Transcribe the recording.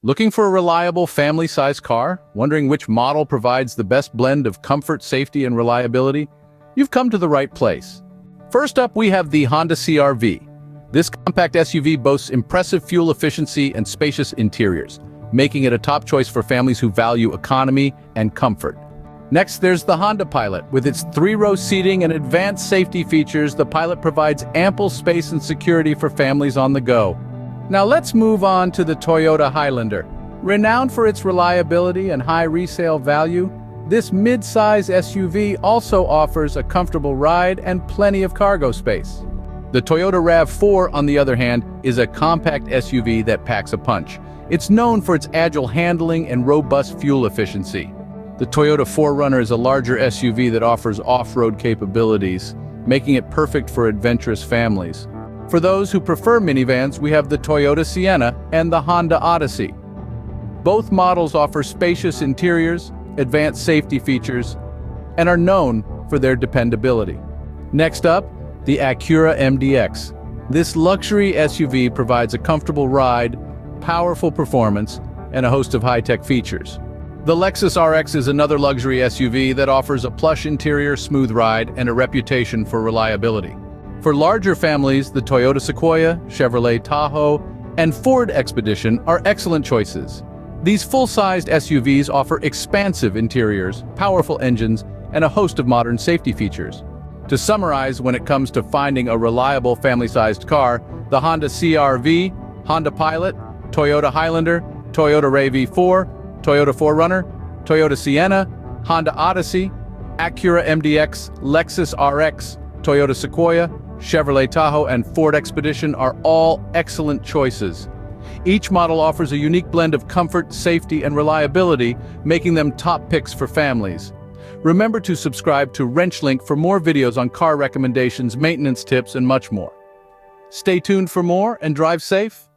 Looking for a reliable family-sized car? Wondering which model provides the best blend of comfort, safety, and reliability? You've come to the right place. First up, we have the Honda CR-V. This compact SUV boasts impressive fuel efficiency and spacious interiors, making it a top choice for families who value economy and comfort. Next, there's the Honda Pilot. With its 3-row seating and advanced safety features, the Pilot provides ample space and security for families on the go. Now let's move on to the Toyota Highlander. Renowned for its reliability and high resale value, this mid-size SUV also offers a comfortable ride and plenty of cargo space. The Toyota RAV4, on the other hand, is a compact SUV that packs a punch. It's known for its agile handling and robust fuel efficiency. The Toyota 4Runner is a larger SUV that offers off-road capabilities, making it perfect for adventurous families. For those who prefer minivans, we have the Toyota Sienna and the Honda Odyssey. Both models offer spacious interiors, advanced safety features, and are known for their dependability. Next up, the Acura MDX. This luxury SUV provides a comfortable ride, powerful performance, and a host of high-tech features. The Lexus Rx is another luxury SUV that offers a plush interior, smooth ride, and a reputation for reliability. For larger families, the Toyota Sequoia, Chevrolet Tahoe, and Ford Expedition are excellent choices. These full-sized SUVs offer expansive interiors, powerful engines, and a host of modern safety features. To summarize, when it comes to finding a reliable family-sized car, the Honda CR-V, Honda Pilot, Toyota Highlander, Toyota RAV4, Toyota 4Runner, Toyota Sienna, Honda Odyssey, Acura MDX, Lexus RX, Toyota Sequoia, Chevrolet Tahoe, and Ford Expedition are all excellent choices. Each model offers a unique blend of comfort, safety, and reliability, making them top picks for families. Remember to subscribe to WrenchLink for more videos on car recommendations, maintenance tips, and much more. Stay tuned for more and drive safe.